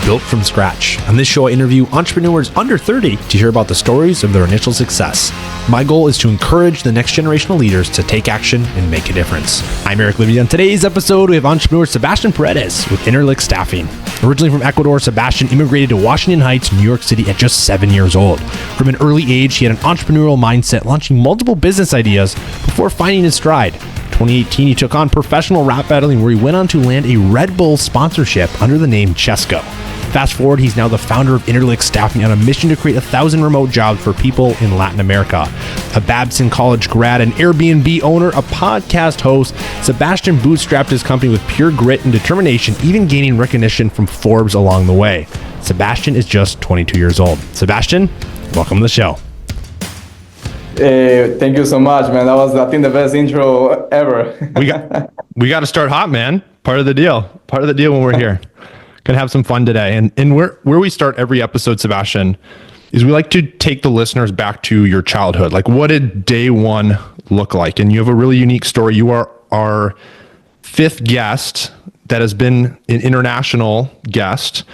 built from scratch. On this show, I interview entrepreneurs under 30 to hear about the stories of their initial success. My goal is to encourage the next generation of leaders to take action and make a difference. I'm Eric Livy. On today's episode, we have entrepreneur Sebastian Paredes with Interlix Staffing. Originally from Ecuador, Sebastian immigrated to Washington Heights, New York City at just 7 years old. From an early age, he had an entrepreneurial mindset, launching multiple business ideas before finding his stride. 2018, he took on professional rap battling, where he went on to land a Red Bull sponsorship under the name Chesco. Fast forward, he's now the founder of Interlix Staffing on a mission to create 1,000 remote jobs for people in Latin America. A Babson College grad, an Airbnb owner, a podcast host, Sebastian bootstrapped his company with pure grit and determination, even gaining recognition from Forbes along the way. Sebastian is just 22 years old. Sebastian, welcome to the show. Thank you so much, man. That was, I think, the best intro ever. we got to start hot, man. Part of the deal when we're here. Gonna have some fun today. And where we start every episode, Sebastian, is we like to take the listeners back to your childhood. Like, what did day one look like? And you have a really unique story. You are our fifth guest that has been an international guest.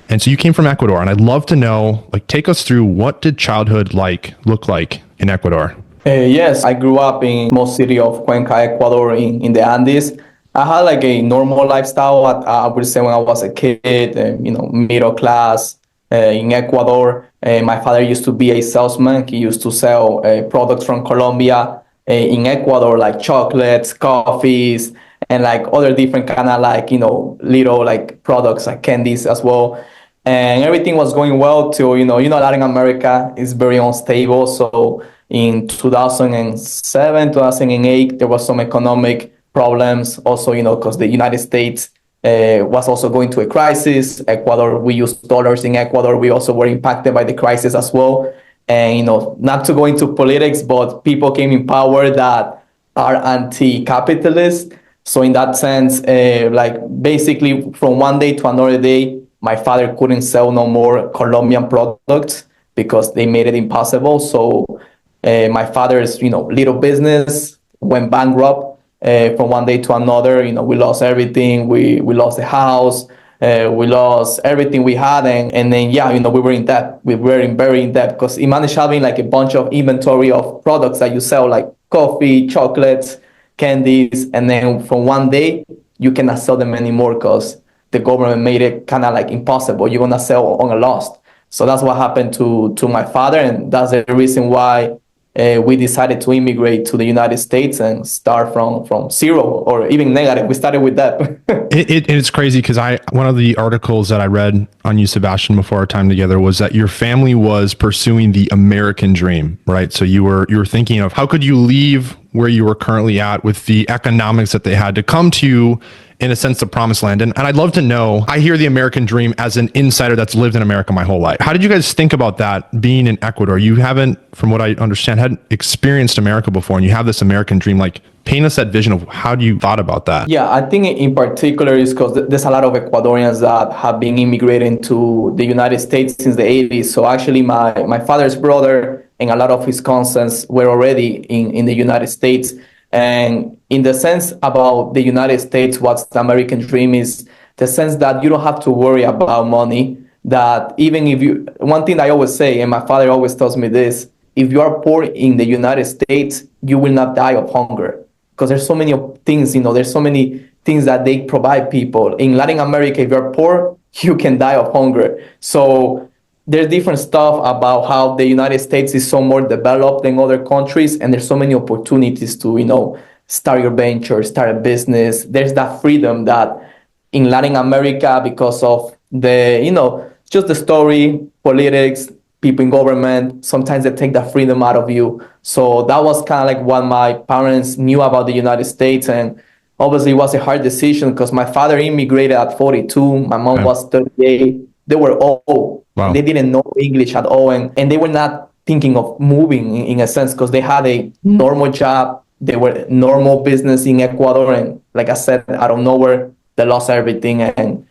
And so you came from Ecuador, and I'd love to know, like, take us through, what did childhood look like in Ecuador? Yes, I grew up in the small city of Cuenca, Ecuador, in the Andes. I had like a normal lifestyle, I would say, when I was a kid, middle class in Ecuador. My father used to be a salesman. He used to sell products from Colombia in Ecuador, like chocolates, coffees, and like other different kind of little like products, like candies as well. And everything was going well till, Latin America is very unstable. So in 2007, 2008, there was some economic problems also, because the United States was also going to a crisis. Ecuador, we use dollars in Ecuador. We also were impacted by the crisis as well. And, not to go into politics, but people came in power that are anti-capitalist. So in that sense, basically from one day to another day, my father couldn't sell no more Colombian products because they made it impossible. So my father's, little business went bankrupt from one day to another. We lost everything. We lost the house. We lost everything we had. And then, we were in debt. We were very in debt because imagine having like a bunch of inventory of products that you sell, like coffee, chocolates, candies. And then from one day, you cannot sell them anymore because the government made it kind of like impossible. You're going to sell on a loss. So that's what happened to my father. And that's the reason why we decided to immigrate to the United States and start from zero or even negative. We started with that. It's crazy because one of the articles that I read on you, Sebastian, before our time together was that your family was pursuing the American dream, right? So you were thinking of how could you leave where you were currently at with the economics that they had to come to you, in a sense, the promised land. And I'd love to know, I hear the American dream as an insider that's lived in America my whole life. How did you guys think about that being in Ecuador? You haven't, from what I understand, hadn't experienced America before, and you have this American dream. Like, paint us that vision of how you thought about that. Yeah, I think in particular is because there's a lot of Ecuadorians that have been immigrating to the United States since the 80s. So actually my father's brother and a lot of his cousins were already in the United States. And in the sense about the United States, what's the American dream is the sense that you don't have to worry about money. That even if one thing I always say, and my father always tells me this, if you are poor in the United States, you will not die of hunger. Because there's so many things, there's so many things that they provide people. In Latin America, if you're poor, you can die of hunger. So there's different stuff about how the United States is so more developed than other countries, and there's so many opportunities to, start your venture, start a business. There's that freedom that in Latin America, because of the, just the story, politics, people in government, sometimes they take that freedom out of you. So that was kind of like what my parents knew about the United States. And obviously it was a hard decision because my father immigrated at 42, my mom was 38. They were old. Wow. They didn't know English at all. And they were not thinking of moving in a sense because they had a normal job. They were normal business in Ecuador. And like I said, out of nowhere, they lost everything. And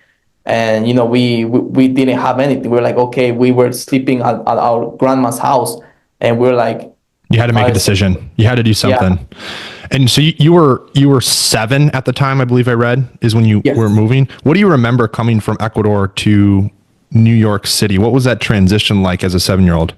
we didn't have anything. We were like, okay, we were sleeping at our grandma's house. And we were like, you had to make a decision. You had to do something. Yeah. And so you were 7 at the time, I believe I read, is when you were moving. What do you remember coming from Ecuador to New York City? What was that transition like as a 7-year-old?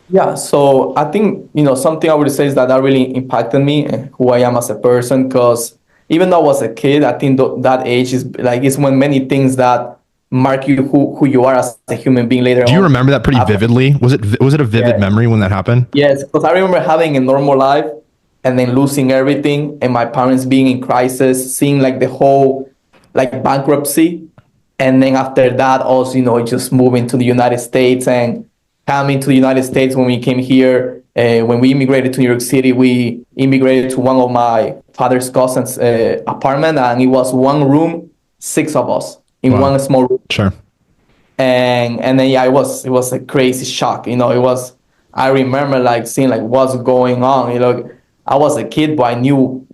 Yeah, so I think, something I would say is that really impacted me and who I am as a person. Because even though I was a kid, I think that age is when many things that mark you who you are as a human being later Do you on. remember that pretty vividly? Was it a vivid Yeah. memory when that happened? Yes, because I remember having a normal life and then losing everything, and my parents being in crisis, seeing like the whole like bankruptcy, and then after that also just moving to the United States and coming to the United States. When we came here, when we immigrated to New York City, we immigrated to one of my father's cousins' apartment, and it was one room, six of us in Wow. one small room. Sure. And then yeah, it was a crazy shock. It was. I remember like seeing like what's going on. I was a kid, but I knew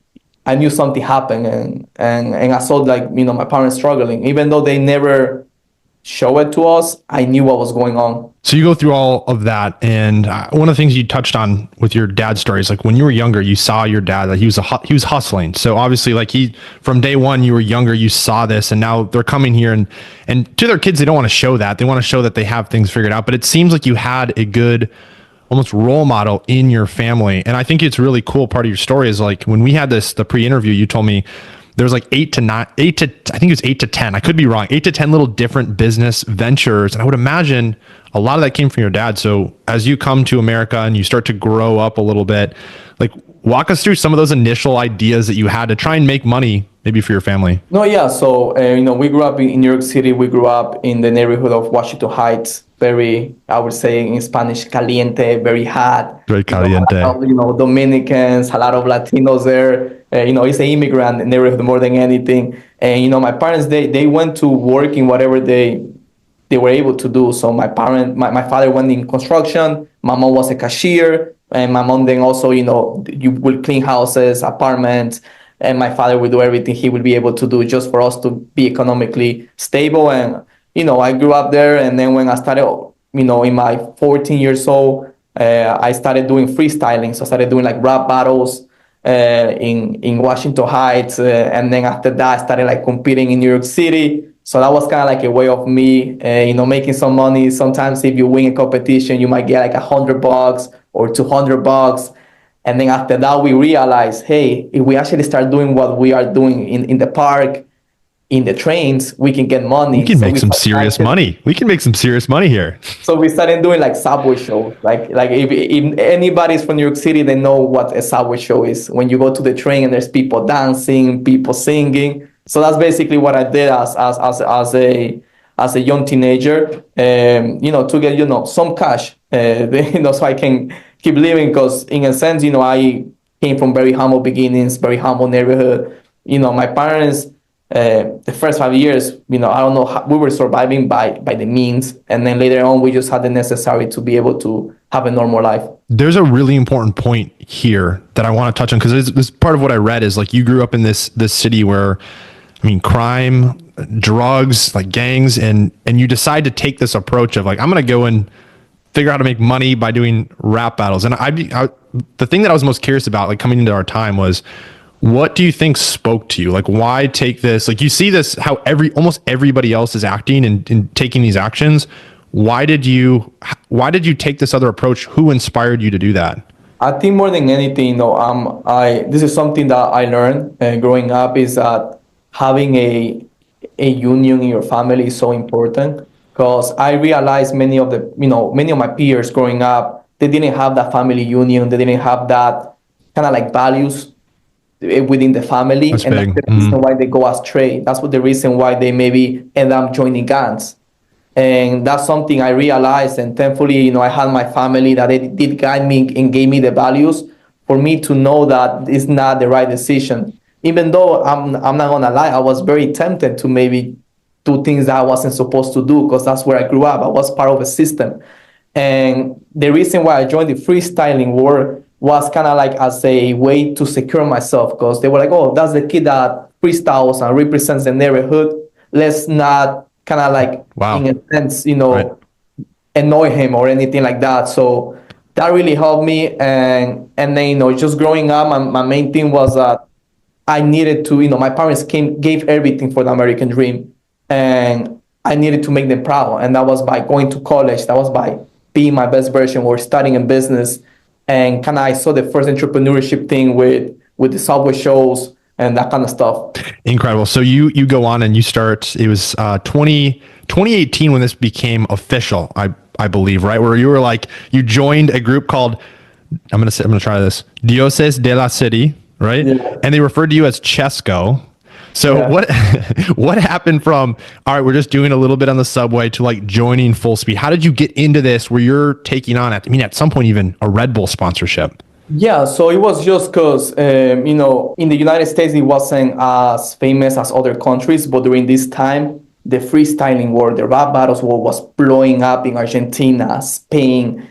something happened, and I saw like my parents struggling, even though they never show it to us. I knew what was going on. So you go through all of that, and one of the things you touched on with your dad's story is like when you were younger, you saw your dad that he was hustling. So obviously, like from day one, you were younger, you saw this, and now they're coming here and to their kids, they don't want to show that. They want to show that they have things figured out. But it seems like you had a good, almost role model in your family, and I think it's really cool. Part of your story is like when we had the pre-interview, you told me there's like I think it was 8 to 10. I could be wrong. 8 to 10 little different business ventures. And I would imagine a lot of that came from your dad. So as you come to America and you start to grow up a little bit, like walk us through some of those initial ideas that you had to try and make money maybe for your family. No, yeah. So we grew up in New York City. We grew up in the neighborhood of Washington Heights. Very, I would say in Spanish, caliente, very hot. Very caliente. A lot of, Dominicans, a lot of Latinos there. It's an immigrant neighborhood more than anything. And my parents, they went to work in whatever they were able to do. So my father went in construction. My mom was a cashier, and my mom then also, you will clean houses, apartments, and my father would do everything he would be able to do just for us to be economically stable. And I grew up there, and then when I started, in my 14 years old, I started doing freestyling. So I started doing like rap battles in Washington Heights, and then after that, I started like competing in New York City. So that was kind of like a way of me, making some money. Sometimes if you win a competition, you might get like $100 or $200. And then after that, we realized, hey, if we actually start doing what we are doing in the park, in the trains, we can get money. We can make some serious money. We can make some serious money here. So we started doing like subway shows. Like if anybody's from New York City, they know what a subway show is. When you go to the train and there's people dancing, people singing. So that's basically what I did as a young teenager, to get some cash, so I can keep living. Because in a sense, I came from very humble beginnings, very humble neighborhood. My parents, the first 5 years, I don't know how, we were surviving by the means, and then later on, we just had the necessary to be able to have a normal life. There's a really important point here that I want to touch on, because this part of what I read is like you grew up in this city where, crime, drugs, like gangs, and you decide to take this approach of like, I'm going to go and figure out how to make money by doing rap battles. And the thing that I was most curious about, like coming into our time, was what do you think spoke to you? Like, why take this? Like, you see this, how almost everybody else is acting and taking these actions. Why did you take this other approach? Who inspired you to do that? I think more than anything, this is something that I learned growing up, is that having a union in your family is so important. Because I realized many of my peers growing up, they didn't have that family union. They didn't have that kind of like values within the family. That's and big. That's the reason why they go astray. That's the reason why they maybe end up joining gangs. And that's something I realized. And thankfully, I had my family that they did guide me and gave me the values for me to know that it's not the right decision. Even though I'm not gonna lie, I was very tempted to maybe do things that I wasn't supposed to do, because that's where I grew up. I was part of a system. And the reason why I joined the freestyling world was kind of like as a way to secure myself, because they were like, oh, that's the kid that freestyles and represents the neighborhood. Let's not kind of like, in a sense, right, annoy him or anything like that. So that really helped me. And then, just growing up, my main thing was that I needed to, my parents gave everything for the American dream. And I needed to make them proud. And that was by going to college. That was by being my best version or studying in business. And kind of I saw the first entrepreneurship thing with the subway shows and that kind of stuff. Incredible. So you go on and you start, it was 2018 when this became official, I believe, right? Where you were like, you joined a group called, I'm going to try this, Dioses de la City, right? Yeah. And they referred to you as Chesco. So Yeah. what happened from, all right, we're just doing a little bit on the subway to like joining full speed? How did you get into this where you're taking on, at some point, even a Red Bull sponsorship? Yeah, so it was just because, in the United States, it wasn't as famous as other countries, but during this time, the freestyling world, the rap battles world was blowing up in Argentina, Spain,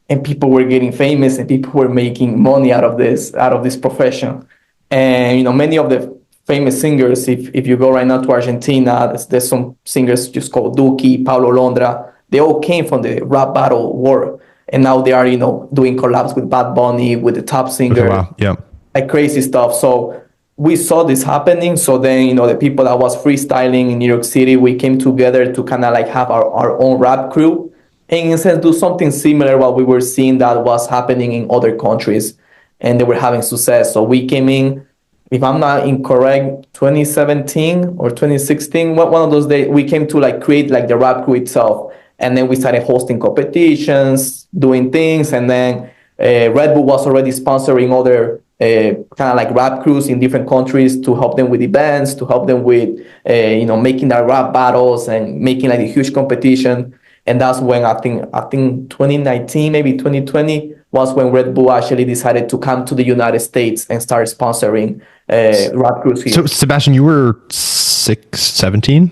and people were getting famous and people were making money out of this profession. And, many of the famous singers, if you go right now to Argentina, there's some singers just called Duki, Paulo Londra, they all came from the rap battle world. And now they are, doing collabs with Bad Bunny, with the top singer, Okay, wow. Yeah. like crazy stuff. So we saw this happening. So then, the people that was freestyling in New York City, we came together to kind of like have our own rap crew and in a sense do something similar what we were seeing that was happening in other countries and they were having success. So we came in, if I'm not incorrect, 2017 or 2016, one of those days, we came to like create like the rap crew itself. And then we started hosting competitions, doing things. And then Red Bull was already sponsoring other kind of like rap crews in different countries to help them with events, to help them with, making their rap battles and making like a huge competition. And that's when I think 2019, maybe 2020 was when Red Bull actually decided to come to the United States and start sponsoring rap crews here. So Sebastian, you were 17,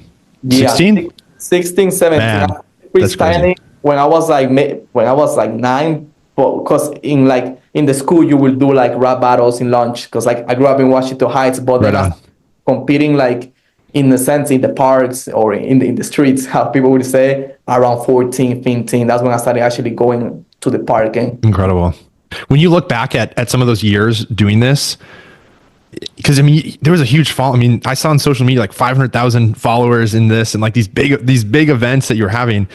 16? Yeah, 16, 17. Man. Freestyling when I was like 9, but because in the school you will do like rap battles in lunch because like I grew up in Washington Heights, but then I competing like in a sense in the parks or in the streets, how people would say, around 14, 15. That's when I started actually going to the park. Incredible. When you look back at some of those years doing this, because there was a huge fall. I saw on social media like 500,000 followers in this, and like these big events that you're having.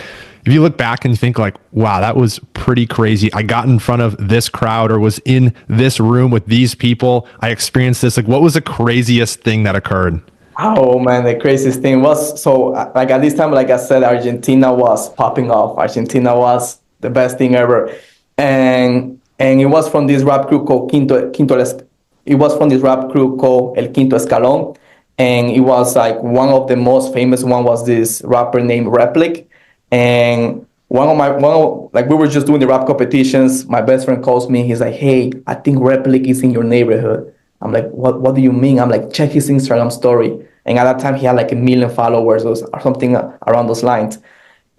If you look back and you think like, wow, that was pretty crazy. I got in front of this crowd or was in this room with these people. I experienced this. Like, what was the craziest thing that occurred? Oh man, the craziest thing was, so like at this time, like I said, Argentina was popping off. Argentina was the best thing ever, and it was from this rap crew called It was from this rap crew called El Quinto Escalón, and it was like one of the most famous one was this rapper named Replic, and we were just doing the rap competitions. My best friend calls me. He's like, "Hey, I think Replic is in your neighborhood." I'm like, "What do you mean?" I'm like, "Check his Instagram story." And at that time, he had like 1 million followers or something around those lines.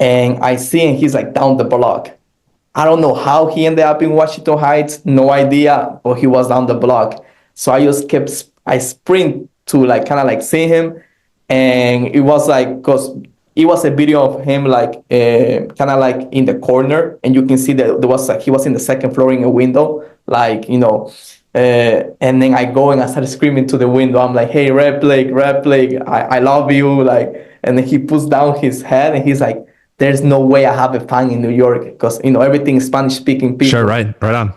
And I see him. He's like down the block. I don't know how he ended up in Washington Heights. No idea, but he was down the block. So I sprint to like kind of like see him, and it was like because it was a video of him like kind of like in the corner, and you can see that there was like he was in the second floor in a window, like and then I go and I started screaming to the window. I'm like, "Hey, Replic, I love you!" Like, and then he puts down his head and he's like, "There's no way I have a fan in New York because everything is Spanish speaking people." Sure, right on.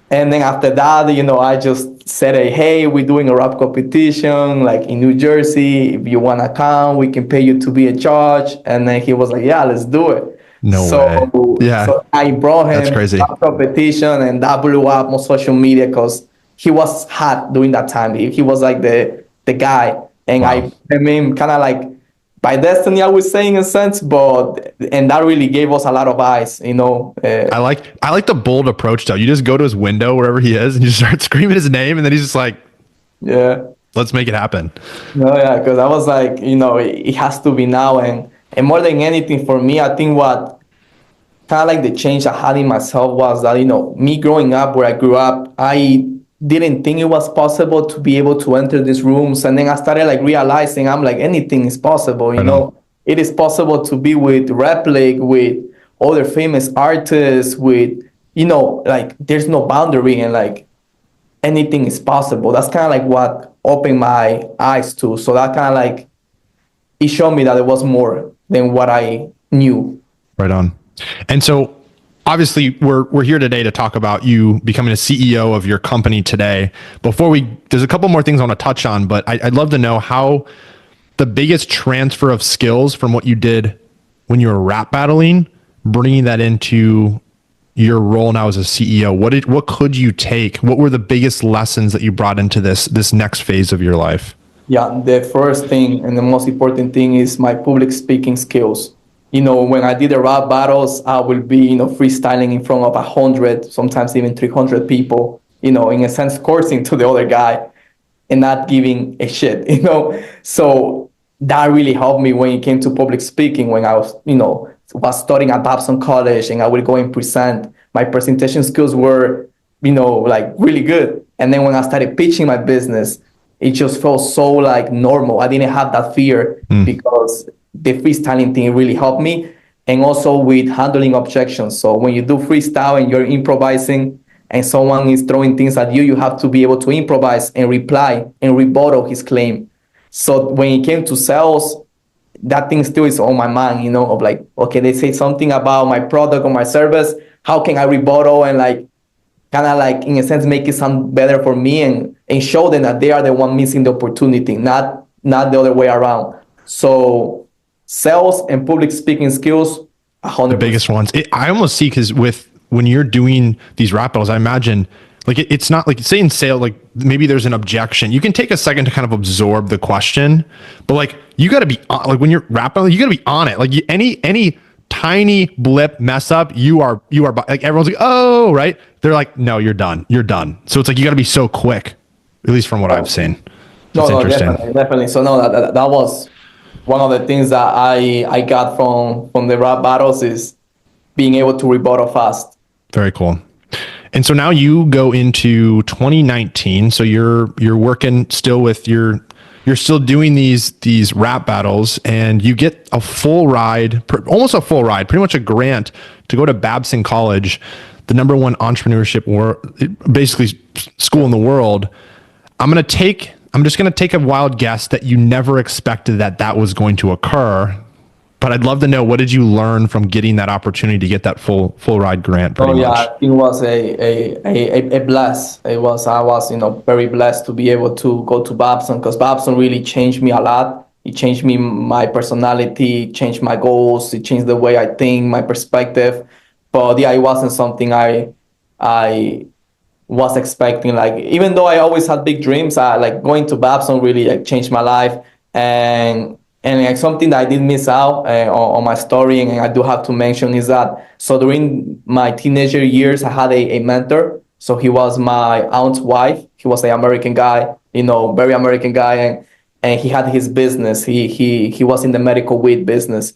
And then after that, I just said, "Hey, we're doing a rap competition, like in New Jersey. If you wanna come, we can pay you to be a judge." And then he was like, "Yeah, let's do it." No way. Yeah. So I brought him That's crazy. to that competition, and that blew up on social media because he was hot during that time. He was like the guy, and Wow. I mean, kind of like by destiny, I would say in a sense, and that really gave us a lot of eyes, I like the bold approach though. You just go to his window wherever he is and you start screaming his name, and then he's just like, yeah, let's make it happen. no, yeah, because I was like, it has to be now, and more than anything for me, I think what kind of like the change I had in myself was that me growing up where I grew up, I didn't think it was possible to be able to enter these rooms. And then I started like realizing I'm like, anything is possible, it is possible to be with Replic, with other famous artists, with, like there's no boundary and like anything is possible. That's kind of like what opened my eyes to. So that kind of like, it showed me that there was more than what I knew. Right on. And so obviously we're here today to talk about you becoming a CEO of your company today. There's a couple more things I want to touch on, but I'd love to know how the biggest transfer of skills from what you did when you were rap battling, bringing that into your role now as a CEO. What could you take? What were the biggest lessons that you brought into this next phase of your life? Yeah, the first thing and the most important thing is my public speaking skills. When I did the rap battles, I will be, freestyling in front of 100, sometimes even 300 people, in a sense, coursing to the other guy and not giving a shit. So that really helped me when it came to public speaking, when I was studying at Babson College and I would go and present. My presentation skills were, like really good. And then when I started pitching my business, it just felt so like normal. I didn't have that fear because the freestyling thing really helped me. And also with handling objections. So when you do freestyle and you're improvising and someone is throwing things at you, you have to be able to improvise and reply and rebuttal his claim. So when it came to sales, that thing still is on my mind, of like, okay, they say something about my product or my service. How can I rebuttal and like, kind of like, in a sense, make it sound better for me and show them that they are the one missing the opportunity, not the other way around. So sales and public speaking skills, 100%. The biggest ones. I almost see, because when you're doing these rap battles, I imagine like it's not like, say in sale, like maybe there's an objection. You can take a second to kind of absorb the question, but like you got to be like, when you're rap battling, you got to be on it. Like any tiny blip mess up, you are like, everyone's like, oh, right. They're like, no, you're done. So it's like, you got to be so quick, at least from what I've seen. That's interesting. Definitely. So no, that was one of the things that I got from the rap battles, is being able to rebuttal fast. Very cool. And so now you go into 2019. So you're working still with you're still doing these rap battles, and you get a full ride, almost a full ride, pretty much a grant to go to Babson College, the #1 entrepreneurship basically school in the world. I'm just going to take a wild guess that you never expected that was going to occur. But I'd love to know, what did you learn from getting that opportunity to get that full ride grant? Pretty much. It was a bless. I was very blessed to be able to go to Babson, because Babson really changed me a lot. It changed me, my personality, changed my goals, it changed the way I think, my perspective. But yeah, it wasn't something I was expecting. Like, even though I always had big dreams, like going to Babson really like changed my life. And like something that I did miss out on my story, and I do have to mention, is that, so during my teenager years, I had a mentor. So he was my aunt's wife. He was an American guy, very American guy, and he had his business. He was in the medical weed business,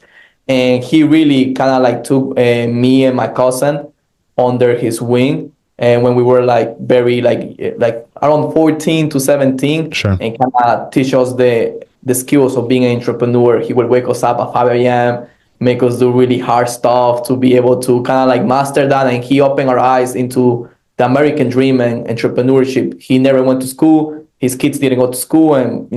and he really kind of like took me and my cousin under his wing. And when we were like very like around 14 to 17, sure, and kind of teach us the skills of being an entrepreneur. He would wake us up at 5 a.m., make us do really hard stuff to be able to kind of like master that. And he opened our eyes into the American dream and entrepreneurship. He never went to school. His kids didn't go to school. And,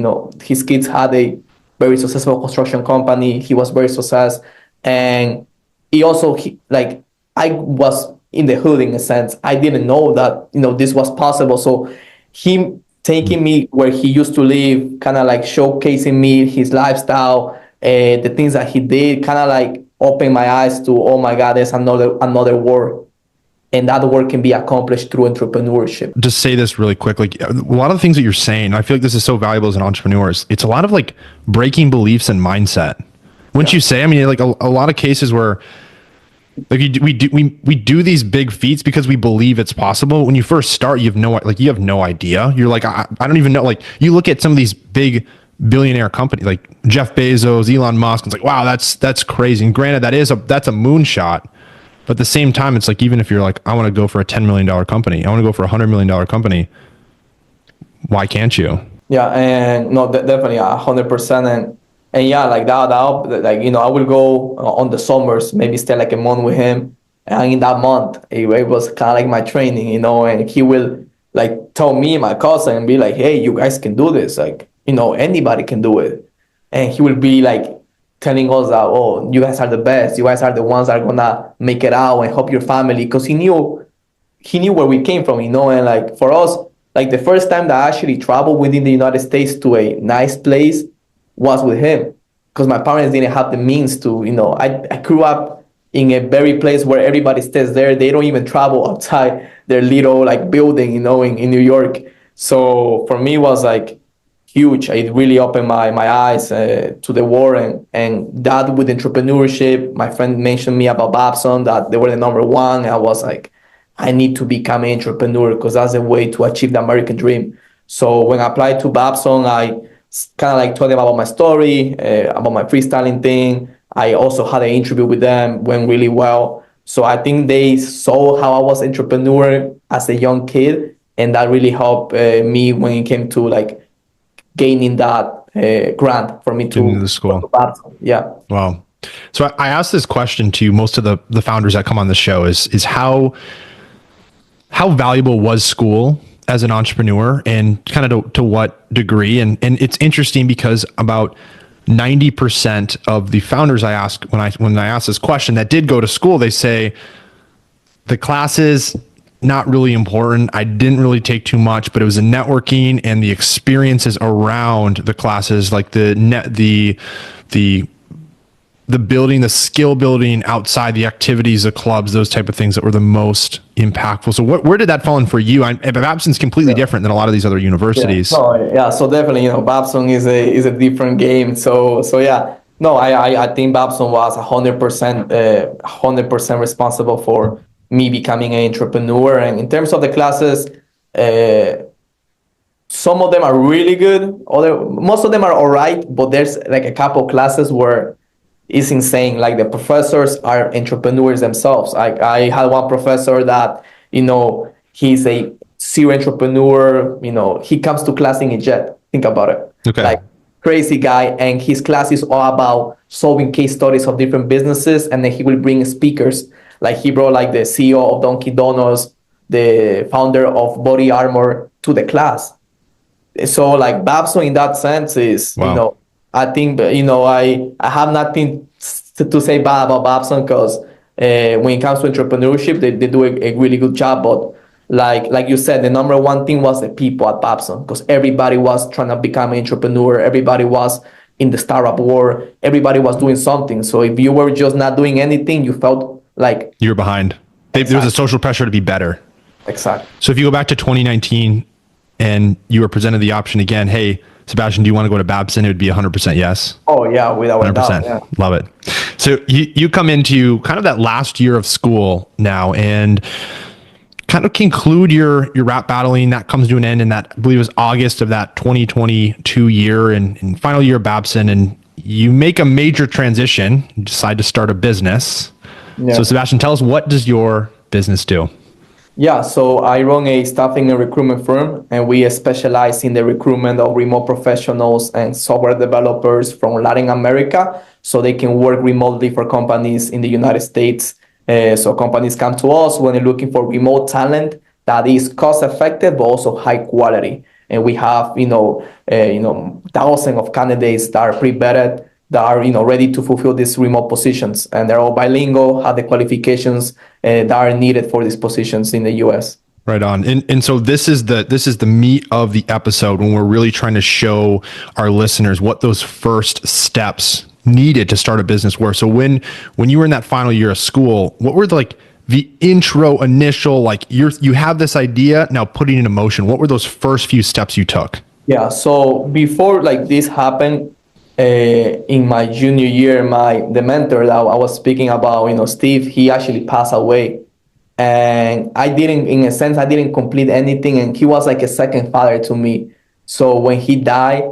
his kids had a very successful construction company. He was very successful. And he also, I was in the hood, in a sense. I didn't know that, this was possible. So him taking me where he used to live, kind of like showcasing me his lifestyle, the things that he did, kind of like opened my eyes to, oh my God, there's another world. And that work can be accomplished through entrepreneurship. Just say this really quick. Like, a lot of the things that you're saying, I feel like this is so valuable as an entrepreneur. It's a lot of like breaking beliefs and mindset. Wouldn't you say? I mean, like a lot of cases where like we do these big feats because we believe it's possible. When you first start, you have no idea. You're like, I don't even know. Like, you look at some of these big billionaire companies like Jeff Bezos, Elon Musk, it's like, wow, that's crazy. And granted, that's a moonshot. But at the same time, it's like, even if you're like, I want to go for a $10 million company, I want to go for a $100 million company, why can't you? Yeah, and no, definitely 100%. And yeah, like that, like, I will go on the summers, maybe stay like a month with him. And in that month, it was kind of like my training, and he will like tell me, my cousin, and be like, hey, you guys can do this. Like, anybody can do it. And he will be like telling us that, oh, you guys are the best. You guys are the ones that are gonna make it out and help your family. Because he knew where we came from, and like for us, like the first time that I actually traveled within the United States to a nice place was with him, because my parents didn't have the means to, I grew up in a very place where everybody stays there. They don't even travel outside their little like building, in New York. So for me, it was like huge. It really opened my eyes to the world, and that with entrepreneurship. My friend mentioned me about Babson, that they were the number one. And I was like, I need to become an entrepreneur because that's a way to achieve the American dream. So when I applied to Babson, I kind of like told them about my story, about my freestyling thing. I also had an interview with them, went really well. So I think they saw how I was an entrepreneur as a young kid, and that really helped me when it came to like gaining that grant for me to Into the school. go to Babson. Yeah. Wow. So I asked this question to most of the founders that come on the show is how valuable was school as an entrepreneur, and kind of to what degree? And it's interesting because about 90% of the founders I ask when I ask this question that did go to school, they say the classes not really important. I didn't really take too much, but it was the networking and the experiences around the classes, like the building, the skill building outside the activities, the clubs, those type of things that were the most impactful. So where did that fall in for you? Babson's completely different than a lot of these other universities. So definitely, Babson is a different game. So yeah, no, I think Babson was 100% responsible for me becoming an entrepreneur. And in terms of the classes, some of them are really good. Most of them are all right, but there's like a couple classes where it's insane. Like the professors are entrepreneurs themselves. I had one professor that, he's a serial entrepreneur. He comes to class in a jet. Think about it. Okay. Like crazy guy. And his class is all about solving case studies of different businesses. And then he will bring speakers. Like he brought like the CEO of Dunkin' Donuts, the founder of Body Armor to the class. So like Babson in that sense is, Wow. I think, I have nothing to say bad about Babson, because when it comes to entrepreneurship, they do a really good job. But like you said, the number one thing was the people at Babson, because everybody was trying to become an entrepreneur. Everybody was in the startup world. Everybody was doing something. So if you were just not doing anything, you felt like You're behind. There was a social pressure to be better. Exactly. So if you go back to 2019 and you were presented the option again, hey, Sebastian, do you want to go to Babson? It would be 100% yes. Oh yeah, without a 100%. doubt. Yeah. Love it. So you come into kind of that last year of school now and kind of conclude your rap battling. That comes to an end in that, I believe it was August of that 2022 year, and final year of Babson, and you make a major transition. You decide to start a business. Yeah. So Sebastian, tell us, what does your business do? Yeah, so I run a staffing and recruitment firm, and we specialize in the recruitment of remote professionals and software developers from Latin America, so they can work remotely for companies in the United States. So companies come to us when they're looking for remote talent that is cost effective but also high quality. And we have thousands of candidates that are pre-vetted, that are ready to fulfill these remote positions, and they're all bilingual, have the qualifications that are needed for these positions in the US. Right on. And so this is the meat of the episode, when we're really trying to show our listeners what those first steps needed to start a business were. So when you were in that final year of school, what were the initial, like you have this idea, now putting it into motion? What were those first few steps you took? Yeah, so before like this happened, in my junior year, the mentor that I was speaking about, Steve, he actually passed away. And I didn't complete anything, and he was like a second father to me. So when he died,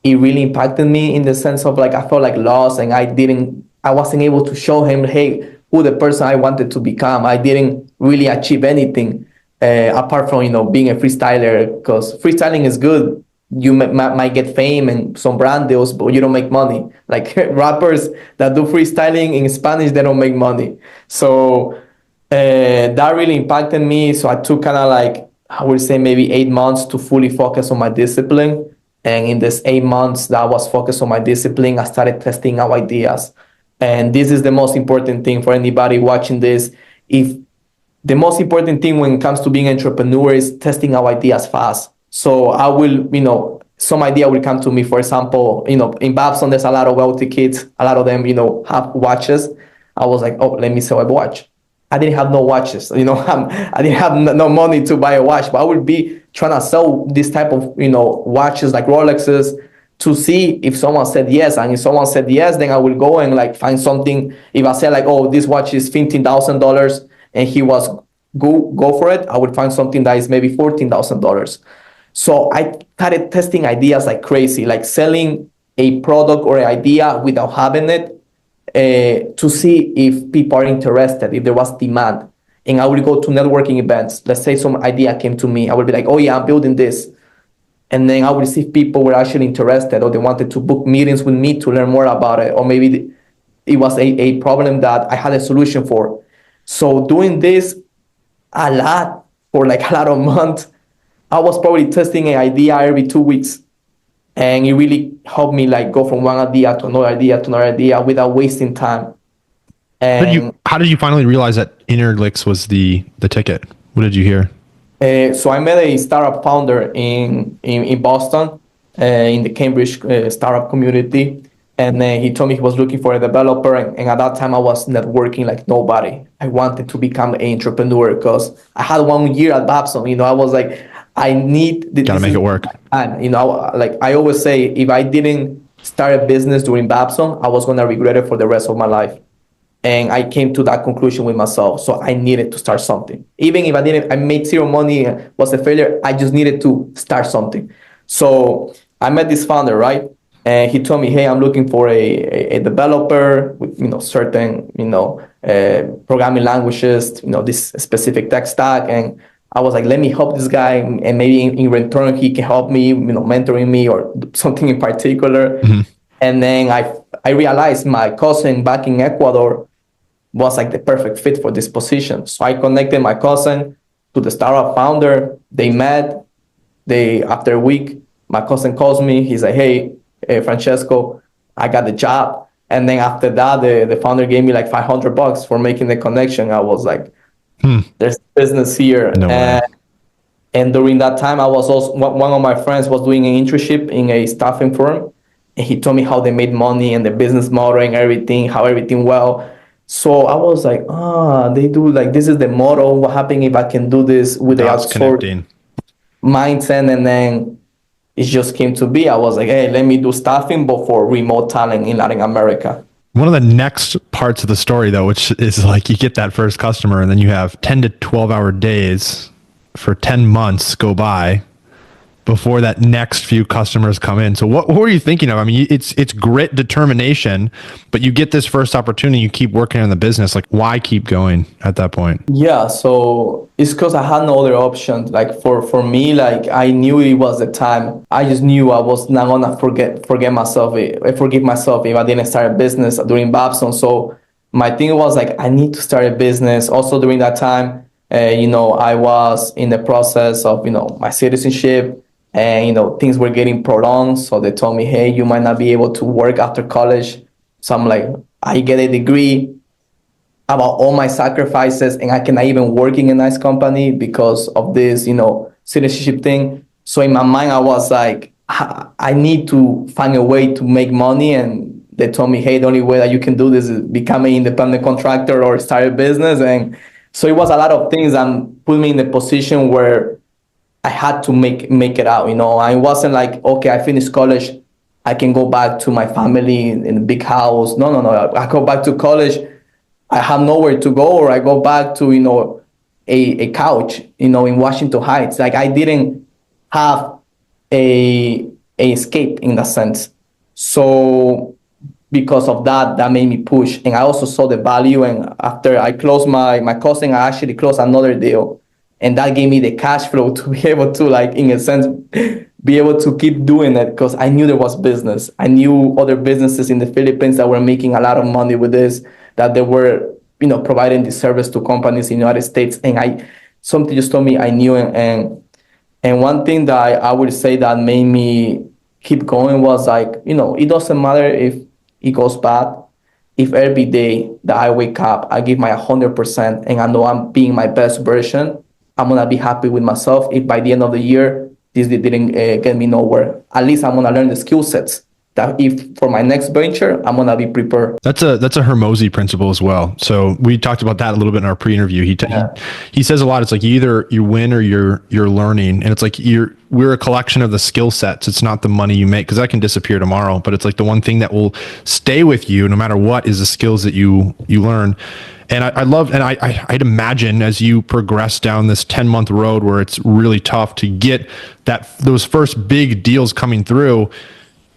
it really impacted me in the sense of like I felt like lost, and I wasn't able to show him, hey, who the person I wanted to become. I didn't really achieve anything apart from being a freestyler, because freestyling is good. You might get fame and some brand deals, but you don't make money. Like rappers that do freestyling in Spanish, they don't make money. So that really impacted me. So I took kind of like, I would say maybe 8 months to fully focus on my discipline. And in this 8 months that I was focused on my discipline, I started testing out ideas. And this is the most important thing for anybody watching this. If the most important thing when it comes to being an entrepreneur is testing out ideas fast. So I will, some idea will come to me. For example, in Babson, there's a lot of wealthy kids. A lot of them, have watches. I was like, oh, let me sell a watch. I didn't have no watches, I didn't have no money to buy a watch, but I would be trying to sell this type of, watches like Rolexes to see if someone said yes. And if someone said yes, then I will go and like find something. If I say like, oh, this watch is $15,000 and he was go for it, I would find something that is maybe $14,000. So I started testing ideas like crazy, like selling a product or an idea without having it, to see if people are interested, if there was demand. And I would go to networking events. Let's say some idea came to me. I would be like, oh yeah, I'm building this. And then I would see if people were actually interested or they wanted to book meetings with me to learn more about it. Or maybe it was a problem that I had a solution for. So doing this a lot for like a lot of months, I was probably testing an idea every 2 weeks. And it really helped me like go from one idea to another idea to another idea without wasting time. And How did you finally realize that Interlix was the ticket? What did you hear? so I met a startup founder in Boston, in the Cambridge startup community. And he told me he was looking for a developer. And at that time, I was networking like nobody. I wanted to become an entrepreneur because I had 1 year at Babson. I was like, I need... Gotta make it work. And, like I always say, if I didn't start a business during Babson, I was going to regret it for the rest of my life. And I came to that conclusion with myself. So I needed to start something. Even if I made zero money, was a failure, I just needed to start something. So I met this founder, right? And he told me, hey, I'm looking for a developer with, certain, programming languages, this specific tech stack. And I was like, let me help this guy. And maybe in return, he can help me, mentoring me or something in particular. Mm-hmm. And then I realized my cousin back in Ecuador was like the perfect fit for this position. So I connected my cousin to the startup founder. They met. After a week, my cousin calls me. He's like, hey, Francesco, I got the job. And then after that, the founder gave me like $500 for making the connection. I was like, there's business here. No way. And during that time, I was also, one of my friends was doing an internship in a staffing firm. And he told me how they made money and the business model and everything, how everything well. So I was like, they do like, this is the model. What happens if I can do this with the outsourced mindset? And then it just came to be. I was like, hey, let me do staffing, but for remote talent in Latin America. One of the next parts of the story, though, which is like you get that first customer and then you have 10 to 12-hour days for 10 months go by before that next few customers come in. So what were you thinking of? I mean, it's grit, determination, but you get this first opportunity, you keep working on the business. Like, why keep going at that point? Yeah, so it's because I had no other option. Like for me, like I knew it was the time. I just knew I was not gonna forgive myself if I didn't start a business during Babson. So my thing was like, I need to start a business. Also during that time, I was in the process of, my citizenship. And, things were getting prolonged. So they told me, hey, you might not be able to work after college. So I'm like, I get a degree about all my sacrifices and I cannot even work in a nice company because of this, citizenship thing. So in my mind, I was like, I need to find a way to make money. And they told me, hey, the only way that you can do this is become an independent contractor or start a business. And so it was a lot of things that put me in the position where I had to make it out, I wasn't like, okay, I finished college, I can go back to my family in a big house. No. I go back to college, I have nowhere to go, or I go back to, a couch, in Washington Heights. Like I didn't have a escape in that sense. So because of that made me push. And I also saw the value. And after I closed my cousin, I actually closed another deal. And that gave me the cash flow to be able to, like, in a sense, be able to keep doing it because I knew there was business. I knew other businesses in the Philippines that were making a lot of money with this, that they were, providing this service to companies in the United States. And something just told me I knew. And one thing that I would say that made me keep going was like, it doesn't matter if it goes bad. If every day that I wake up, I give my 100% and I know I'm being my best version, I'm going to be happy with myself. If by the end of the year, this didn't get me nowhere, at least I'm going to learn the skill sets that if for my next venture, I'm going to be prepared. That's a Hermosi principle as well. So we talked about that a little bit in our pre-interview. He says a lot. It's like either you win or you're learning, and it's like we're a collection of the skill sets. It's not the money you make, because that can disappear tomorrow. But it's like the one thing that will stay with you no matter what is the skills that you learn. And I love, and I'd imagine as you progress down this 10-month road where it's really tough to get those first big deals coming through,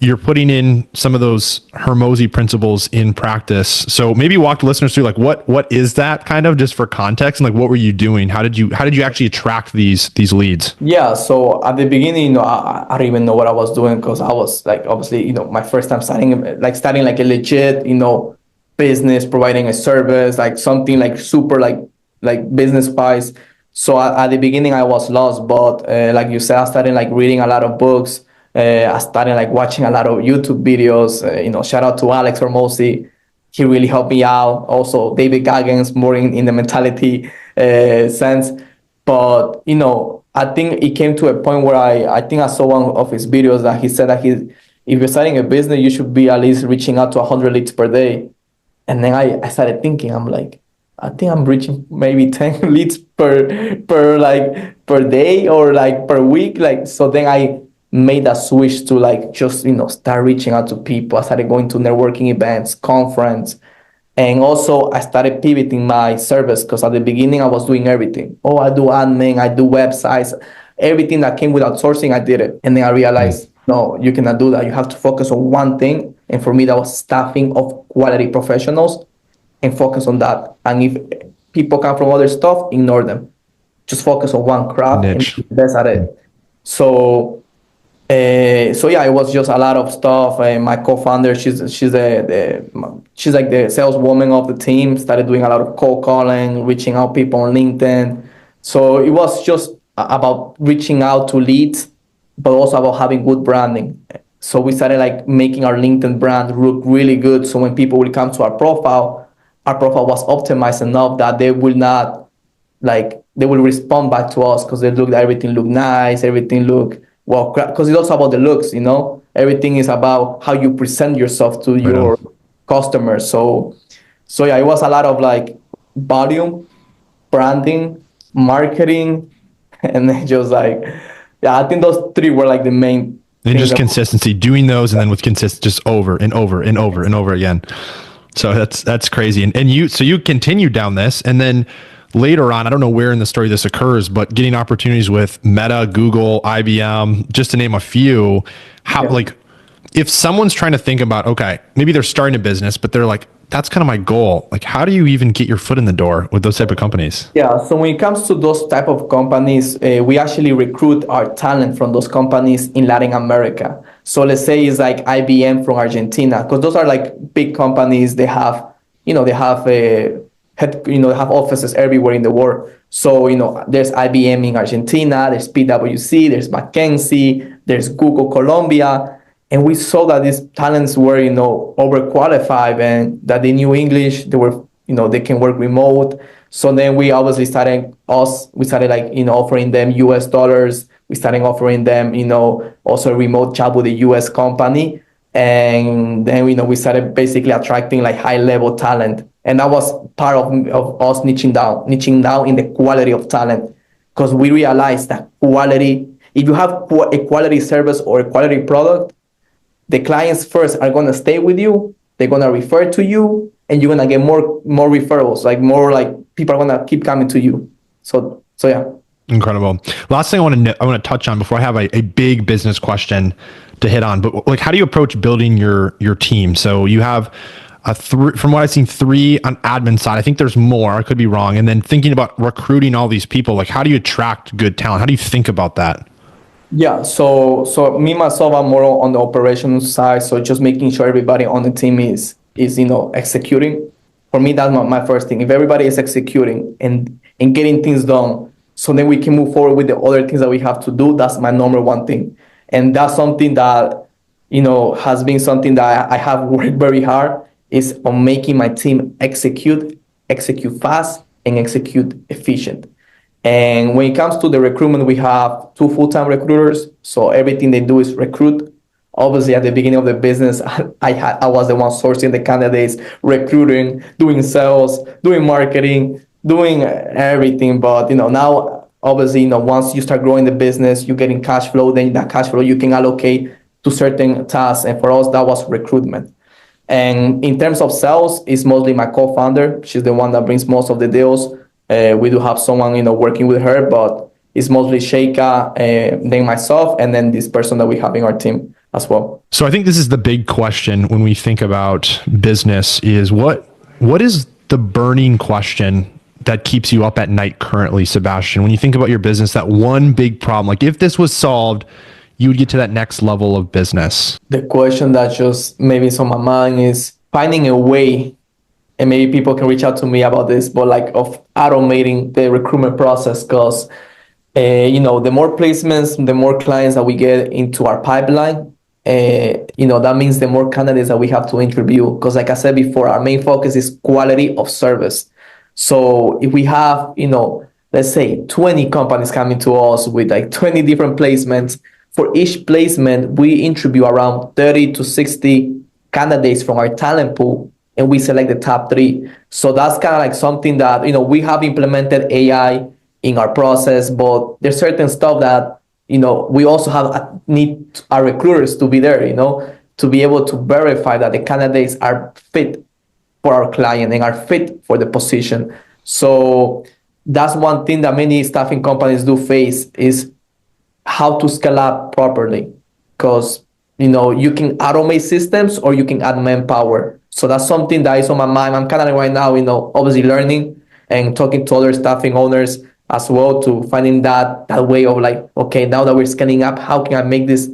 you're putting in some of those Hermosi principles in practice. So maybe walk the listeners through like what is that kind of, just for context, and like what were you doing? How did you actually attract these leads? Yeah, so at the beginning, I don't even know what I was doing, because I was like, obviously, my first time starting like a legit, business, providing a service, like something like super like business wise. So at the beginning I was lost, but like you said, I started like reading a lot of books. I started like watching a lot of YouTube videos. Shout out to Alex Hermosi. He really helped me out. Also, David Goggins, more in the mentality sense. But I think it came to a point where I think I saw one of his videos that he said that if you're starting a business, you should be at least reaching out to 100 leads per day. And then I started thinking, I'm like, I think I'm reaching maybe 10 leads per day or like per week. Like, so then I made a switch to like just start reaching out to people. I started going to networking events, conference, and also I started pivoting my service, because at the beginning I was doing everything. Oh, I do admin, I do websites, everything that came with outsourcing, I did it. And then I realized, no, you cannot do that. You have to focus on one thing. And for me, that was staffing of quality professionals, and focus on that. And if people come from other stuff, ignore them. Just focus on one craft Niche. and that's at it. So yeah, it was just a lot of stuff. My co-founder, she's like the saleswoman of the team. Started doing a lot of cold calling, reaching out people on LinkedIn. So it was just about reaching out to leads, but also about having good branding. So we started like making our LinkedIn brand look really good. So when people will come to our profile was optimized enough that they will respond back to us, because everything looked nice, everything looked well, because it's also about the looks, everything is about how you present yourself to your customers. So yeah, it was a lot of like volume, branding, marketing, and then just like, yeah, I think those three were like the main. And just consistency, doing those, and then with just over and over and over and over again. So that's crazy. And you continue down this, and then later on, I don't know where in the story this occurs, but getting opportunities with Meta, Google, IBM, just to name a few. Like, if someone's trying to think about, okay, maybe they're starting a business, but they're like, that's kind of my goal. Like, how do you even get your foot in the door with those type of companies? Yeah, so when it comes to those type of companies, we actually recruit our talent from those companies in Latin America. So let's say it's like IBM from Argentina, because those are like big companies. They have, they have offices everywhere in the world. So, there's IBM in Argentina, there's PwC, there's McKinsey, there's Google Colombia. And we saw that these talents were, overqualified, and that they knew English. They were, they can work remote. So then we obviously started offering them US dollars. We started offering them, also a remote job with a US company. And then, we started basically attracting like high level talent. And that was part of us niching down in the quality of talent. Because we realized that quality, if you have a quality service or a quality product, the clients first are going to stay with you. They're going to refer to you, and you're going to get more referrals, like more like people are going to keep coming to you. So yeah. Incredible. Last thing I want to touch on before I have a big business question to hit on, but like, how do you approach building your team? So you have from what I've seen, 3 on admin side. I think there's more. I could be wrong. And then thinking about recruiting all these people, like, how do you attract good talent? How do you think about that? Yeah, so me myself, I'm more on the operations side. So just making sure everybody on the team is executing. For me, that's my first thing. If everybody is executing and getting things done, so then we can move forward with the other things that we have to do. That's my number one thing, and that's something that has been something that I have worked very hard is on making my team execute fast and execute efficient. And when it comes to the recruitment, we have two full-time recruiters. So everything they do is recruit. Obviously, at the beginning of the business, I was the one sourcing the candidates, recruiting, doing sales, doing marketing, doing everything. But now obviously, once you start growing the business, you're getting cash flow. Then that cash flow you can allocate to certain tasks. And for us, that was recruitment. And in terms of sales, it's mostly my co-founder. She's the one that brings most of the deals. We do have someone, working with her, but it's mostly Sheikha, then myself, and then this person that we have in our team as well. So I think this is the big question when we think about business is what is the burning question that keeps you up at night currently, Sebastian? When you think about your business, that one big problem, like if this was solved, you would get to that next level of business. The question that just maybe is on my mind is finding a way, and maybe people can reach out to me about this, but like of automating the recruitment process, because the more placements, the more clients that we get into our pipeline, that means the more candidates that we have to interview. Because like I said before, our main focus is quality of service. So if we have, let's say 20 companies coming to us with like 20 different placements, for each placement, we interview around 30 to 60 candidates from our talent pool, and we select the top 3. So that's kind of like something that, we have implemented AI in our process, but there's certain stuff that, we also need our recruiters to be there, to be able to verify that the candidates are fit for our client and are fit for the position. So that's one thing that many staffing companies do face is how to scale up properly, because you can automate systems or you can add manpower. So that's something that is on my mind. I'm kind of right now, obviously learning and talking to other staffing owners as well to finding that way of like, okay, now that we're scaling up, how can I make this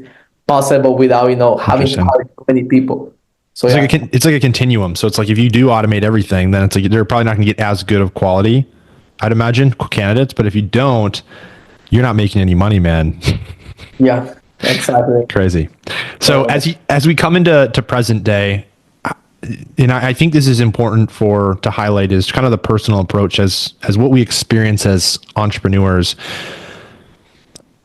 possible without having to hire so many people? So it's like a continuum. So it's like if you do automate everything, then it's like they're probably not going to get as good of quality, I'd imagine, candidates. But if you don't, you're not making any money, man. Yeah, exactly. Crazy. So as we come into present day, and I think this is important to highlight is kind of the personal approach as what we experience as entrepreneurs.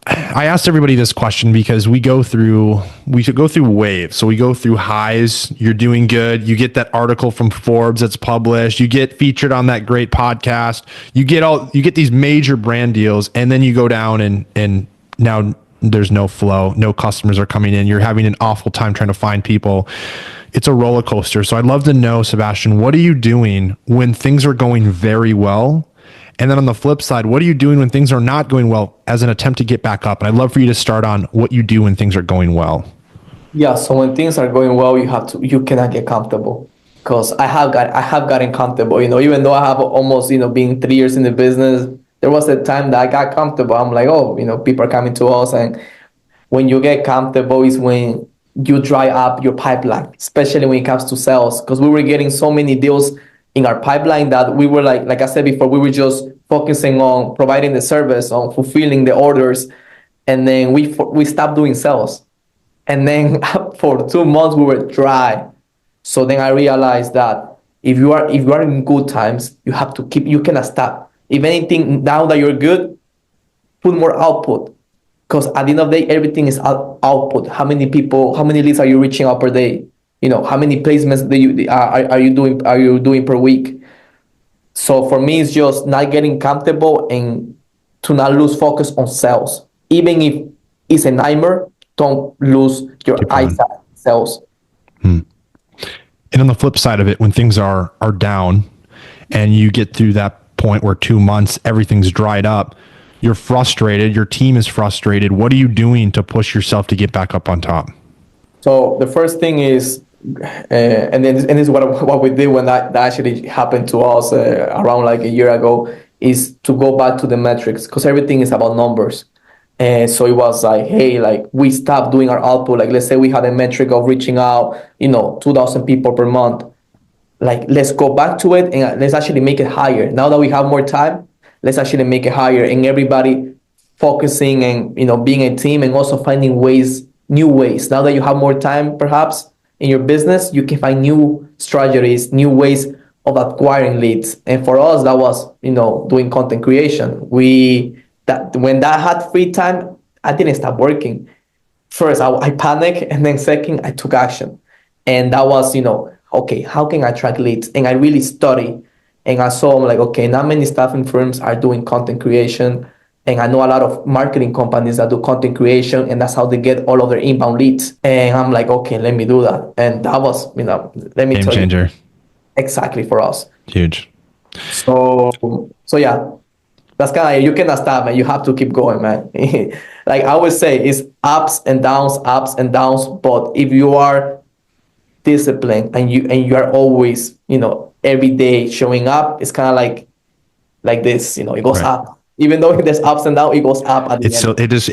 I asked everybody this question because we go through waves. So we go through highs. You're doing good. You get that article from Forbes that's published. You get featured on that great podcast. You get these major brand deals, and then you go down and now there's no flow. No customers are coming in. You're having an awful time trying to find people. It's a roller coaster. So I'd love to know, Sebastian, what are you doing when things are going very well? And then on the flip side, what are you doing when things are not going well as an attempt to get back up? And I'd love for you to start on what you do when things are going well. Yeah, so when things are going well, you cannot get comfortable, because I have gotten comfortable. Even though I have almost been 3 years in the business, there was a time that I got comfortable. I'm like, people are coming to us, and when you get comfortable is when you dry up your pipeline, especially when it comes to sales, because we were getting so many deals in our pipeline that we were like I said before, we were just focusing on providing the service, on fulfilling the orders, and then we stopped doing sales. And then for 2 months we were dry. So then I realized that if you are in good times, you cannot stop. If anything, now that you're good, put more output, because at the end of the day, everything is output. How many leads are you reaching out per day? How many placements are you doing per week? So for me, it's just not getting comfortable and to not lose focus on sales. Even if it's a nightmare, don't lose your eyes on sales. And on the flip side of it, when things are down and you get through that point where 2 months, everything's dried up, you're frustrated, your team is frustrated. What are you doing to push yourself to get back up on top? So the first thing is, and this is what we did when that actually happened to us around like a year ago, is to go back to the metrics, because everything is about numbers. And so it was like, hey, like we stopped doing our output. Like let's say we had a metric of reaching out, 2,000 people per month. Like let's go back to it and let's actually make it higher. Now that we have more time, let's actually make it higher, and everybody focusing and being a team, and also finding ways new ways. Now that you have more time, perhaps in your business, you can find new strategies, new ways of acquiring leads. And for us, that was, doing content creation. When that had free time, I didn't stop working. First, I panicked, and then second, I took action. And that was, okay, how can I track leads? And I really studied, and I saw, I'm like, okay, not many staffing firms are doing content creation. And I know a lot of marketing companies that do content creation, and that's how they get all of their inbound leads. And I'm like, okay, let me do that. And that was, let me Game tell changer. you, exactly for us. Huge. So yeah, that's kind of, you cannot stop, man. You have to keep going, man. Like I always say, it's ups and downs, ups and downs. But if you are disciplined and you are always, every day showing up, it's kind of like this, it goes Right. up. Even though there's ups and downs, it goes up at the It's end. still,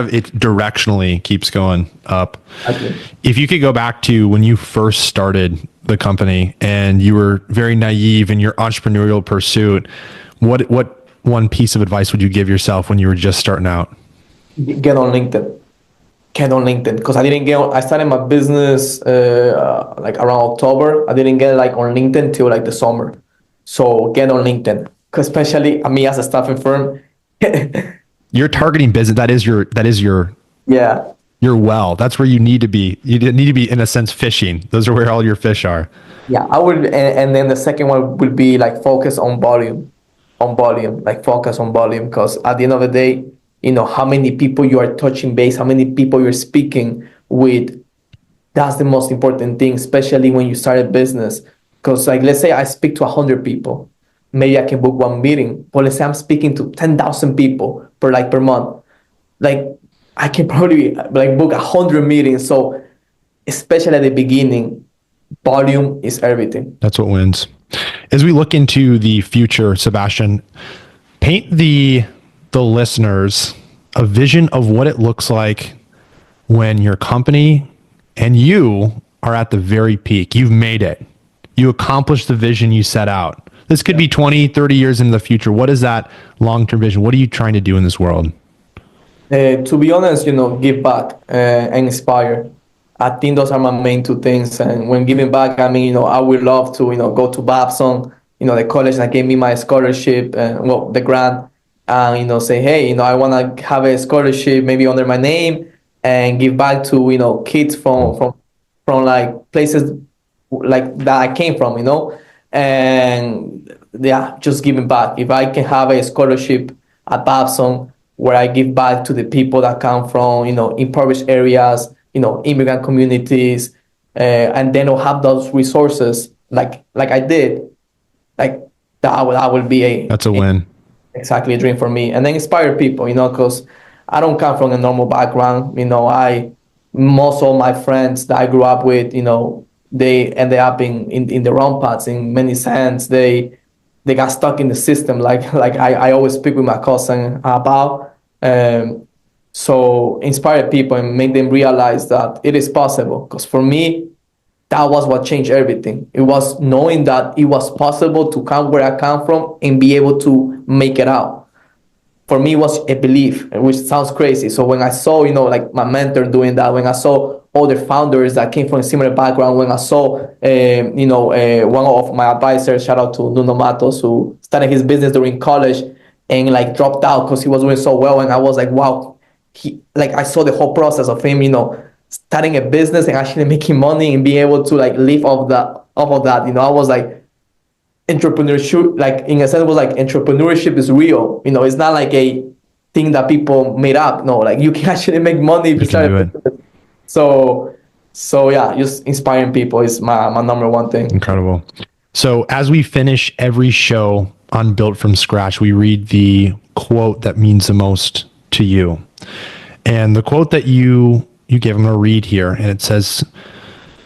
it directionally keeps going up. Exactly. If you could go back to when you first started the company and you were very naive in your entrepreneurial pursuit, what one piece of advice would you give yourself when you were just starting out? Get on LinkedIn. Get on LinkedIn, because I started my business like around October. I didn't get like on LinkedIn till like the summer. So get on LinkedIn, because especially me as a staffing firm. You're targeting business. That is your Yeah. your well. That's where you need to be. You need to be, in a sense, fishing. Those are where all your fish are. Yeah, I would, and then the second one would be like focus on volume, like focus on volume, because at the end of the day, how many people you are touching base, how many people you're speaking with. That's the most important thing, especially when you start a business. Because like, let's say I speak to 100 people, maybe I can book one meeting. But let's say I'm speaking to 10,000 people per month, like I can probably like book 100 meetings. So especially at the beginning, volume is everything. That's what wins. As we look into the future, Sebastian, paint the listeners a vision of what it looks like when your company and you are at the very peak. You've made it. You accomplished the vision you set out. This could be 20, 30 years in the future. What is that long-term vision? What are you trying to do in this world? To be honest, give back and inspire. I think those are my main two things. And when giving back, I mean, I would love to, go to Babson, the college that gave me my scholarship, the grant, and, say, hey, I want to have a scholarship maybe under my name and give back to, kids from like places like that I came from, and yeah, just giving back. If I can have a scholarship at Babson where I give back to the people that come from, impoverished areas, immigrant communities, and then I'll have those resources like I did, like that will be That's a win. exactly a dream for me. And then inspire people, because I don't come from a normal background. Most of my friends that I grew up with, they ended up in the wrong paths in many sense. They got stuck in the system, like I always speak with my cousin about. So inspire people and make them realize that it is possible. Because for me, that was what changed everything. It was knowing that it was possible to come where I come from and be able to make it out. For me, it was a belief, which sounds crazy. So when I saw, like my mentor doing that, when I saw other founders that came from a similar background, when I saw, one of my advisors, shout out to Nuno Matos, who started his business during college and like dropped out because he was doing so well. And I was like, wow, I saw the whole process of him, starting a business and actually making money and being able to like live off of that. I was like, entrepreneurship, like in a sense, it was like entrepreneurship is real. It's not like a thing that people made up. No, like you can actually make money if you start a business. So yeah, just inspiring people is my number one thing. Incredible. So as we finish every show on Built from Scratch, we read the quote that means the most to you. And the quote that you gave, I'm going to read here, and it says,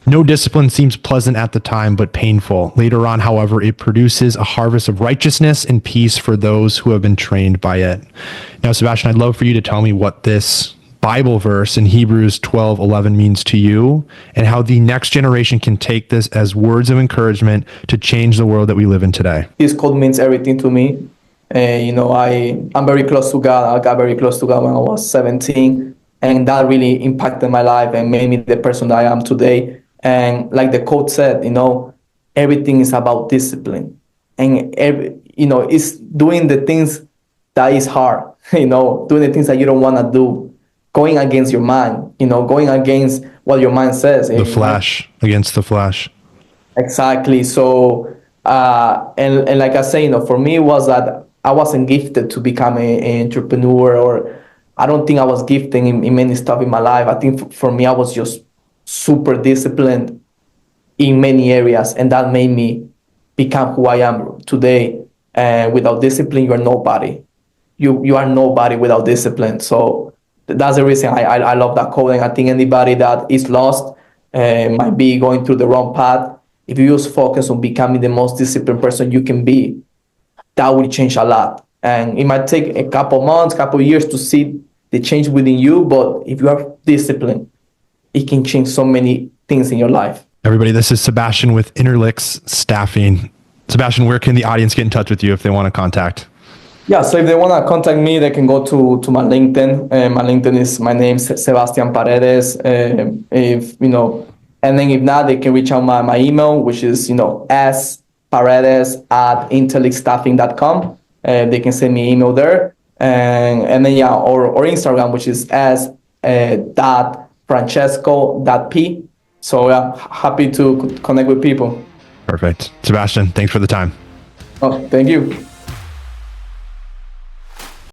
"No discipline seems pleasant at the time, but painful. Later on, however, it produces a harvest of righteousness and peace for those who have been trained by it." Now, Sebastian, I'd love for you to tell me what this Bible verse in Hebrews 12:11 means to you, and how the next generation can take this as words of encouragement to change the world that we live in today. This quote means everything to me. I'm very close to God. I got very close to God when I was 17. And that really impacted my life and made me the person that I am today. And like the quote said, everything is about discipline. And it's doing the things that is hard, doing the things that you don't want to do, going against your mind, going against what your mind says. Against the flash. Exactly. So, and like I say, for me, it was that I wasn't gifted to become an entrepreneur, or I don't think I was gifted in many stuff in my life. I think for me, I was just super disciplined in many areas, and that made me become who I am today. And without discipline, you are nobody. You are nobody without discipline. So that's the reason I love that quote. And I think anybody that is lost might be going through the wrong path. If you just focus on becoming the most disciplined person you can be, that will change a lot. And it might take a couple months, couple years to see the change within you. But if you are disciplined, it can change so many things in your life. Everybody, this is Sebastian with Interlix Staffing. Sebastian, where can the audience get in touch with you if they want to contact? Yeah, so if they want to contact me, they can go to my LinkedIn. My LinkedIn is my name, Sebastian Paredes. And then if not, they can reach out my email, which is, sparedes@interlixstaffing.com. They can send me an email there. And then, or Instagram, which is s.francesco.p. So, happy to connect with people. Perfect. Sebastian, thanks for the time. Oh, thank you.